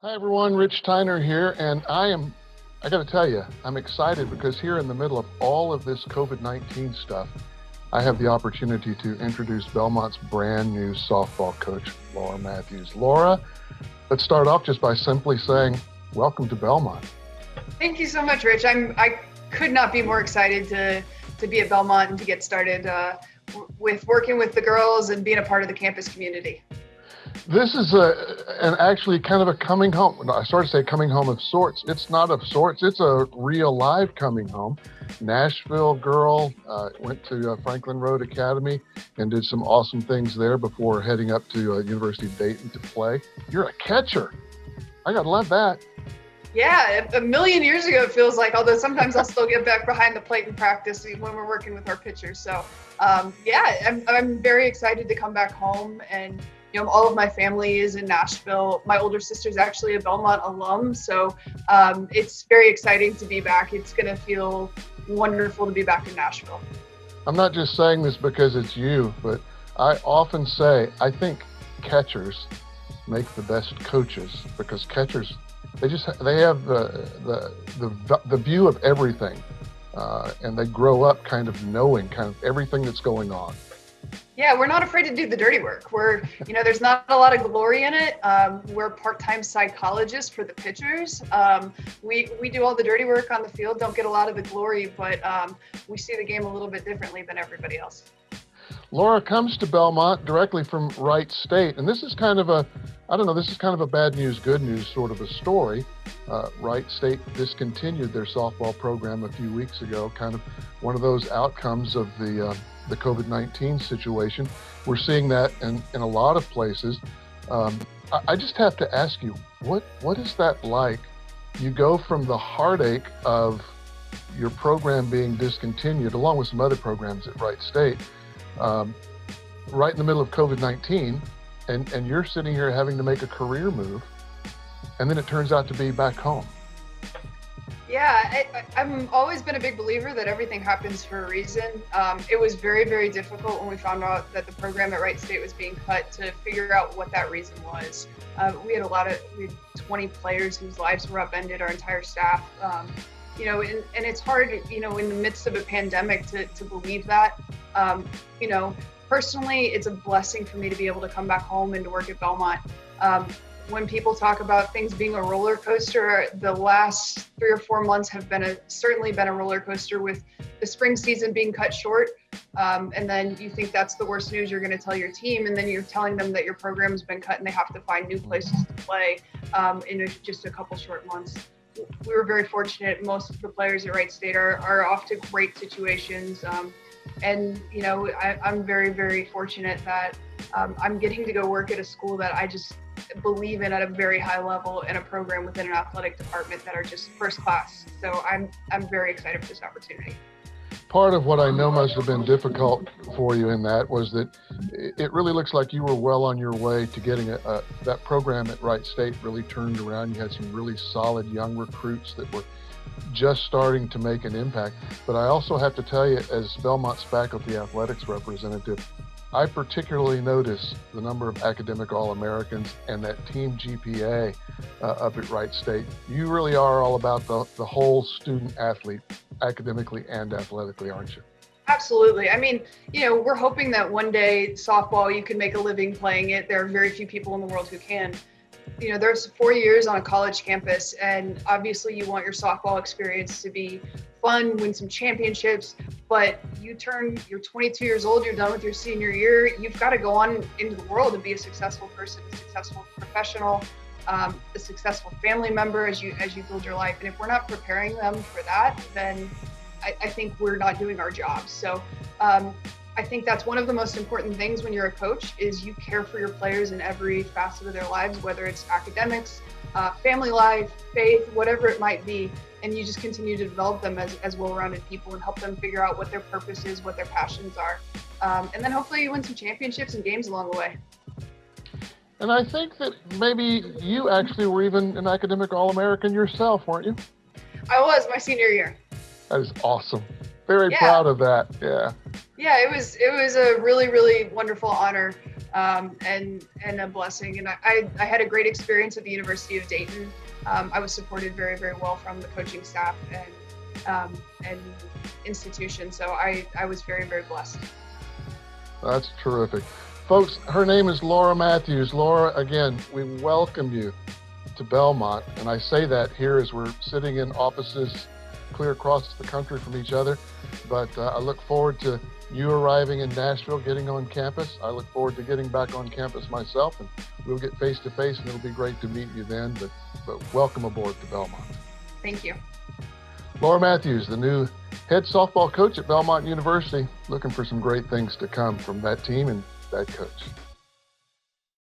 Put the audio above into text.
Hi everyone, Rich Tyner here, and I got to tell you, I'm excited because here in the middle of all of this COVID-19 stuff, I have the opportunity to introduce Belmont's brand new softball coach, Laura Matthews. Laura, let's start off just by simply saying, welcome to Belmont. Thank you so much, Rich. I could not be more excited to be at Belmont and to get started with working with the girls and being a part of the campus community. This is actually kind of a coming home. No, I started to say coming home of sorts. It's not of sorts. It's a real live coming home. Nashville girl, went to Franklin Road Academy and did some awesome things there before heading up to University of Dayton to play. You're a catcher. I gotta love that. Yeah, a million years ago it feels like, although sometimes I'll still get back behind the plate in practice when we're working with our pitchers. So I'm very excited to come back home, and all of my family is in Nashville. My older sister's actually a Belmont alum, so it's very exciting to be back. It's going to feel wonderful to be back in Nashville. I'm not just saying this because it's you, but I often say I think catchers make the best coaches because catchers they have the view of everything, and they grow up kind of knowing kind of everything that's going on. Yeah, we're not afraid to do the dirty work. There's not a lot of glory in it. We're part-time psychologists for the pitchers. We do all the dirty work on the field, don't get a lot of the glory, but we see the game a little bit differently than everybody else. Laura comes to Belmont directly from Wright State, and this is kind of a bad news, good news sort of a story. Wright State discontinued their softball program a few weeks ago, kind of one of those outcomes of the COVID-19 situation. We're seeing that in a lot of places. I just have to ask you, what is that like? You go from the heartache of your program being discontinued, along with some other programs at Wright State, right in the middle of COVID-19, and you're sitting here having to make a career move, and then it turns out to be back home. Yeah, I've always been a big believer that everything happens for a reason. It was very, very difficult when we found out that the program at Wright State was being cut to figure out what that reason was. We had 20 players whose lives were upended, our entire staff. And it's hard, in the midst of a pandemic to believe that. Personally, it's a blessing for me to be able to come back home and to work at Belmont. When people talk about things being a roller coaster, the last 3 or 4 months have certainly been a roller coaster, with the spring season being cut short. And then you think that's the worst news you're going to tell your team, and then you're telling them that your program's been cut and they have to find new places to play in just a couple short months. We were very fortunate. Most of the players at Wright State are off to great situations. I'm very, very fortunate that I'm getting to go work at a school that I just believe in at a very high level, and a program within an athletic department that are just first class. So I'm very excited for this opportunity. Part of what I know must have been difficult for you in that was that it really looks like you were well on your way to getting that program at Wright State really turned around. You had some really solid young recruits that were just starting to make an impact. But I also have to tell you, as Belmont's faculty athletics representative, I particularly notice the number of academic All-Americans and that team GPA up at Wright State. You really are all about the whole student athlete, academically and athletically, aren't you? Absolutely. I mean, we're hoping that one day softball, you can make a living playing it. There are very few people in the world who can. There's 4 years on a college campus, and obviously you want your softball experience to be fun, win some championships, but you're 22 years old, you're done with your senior year, you've got to go on into the world and be a successful person, a successful professional, a successful family member as you build your life. And if we're not preparing them for that, then I think we're not doing our jobs. So I think that's one of the most important things when you're a coach, is you care for your players in every facet of their lives, whether it's academics, family life, faith, whatever it might be. And you just continue to develop them as well-rounded people and help them figure out what their purpose is, what their passions are. And then hopefully you win some championships and games along the way. And I think that maybe you actually were even an academic All-American yourself, weren't you? I was my senior year. That is awesome. Very Yeah. proud of that. Yeah. Yeah, it was a really, really wonderful honor, and a blessing. And I had a great experience at the University of Dayton. I was supported very, very well from the coaching staff and institution. So I was very, very blessed. That's terrific. Folks, her name is Laura Matthews. Laura, again, we welcome you to Belmont. And I say that here as we're sitting in offices clear across the country from each other. But I look forward to you arriving in Nashville, getting on campus. I look forward to getting back on campus myself, and we'll get face to face, and it'll be great to meet you then. But welcome aboard to Belmont. Thank you. Laura Matthews, the new head softball coach at Belmont University, looking for some great things to come from that team and that coach.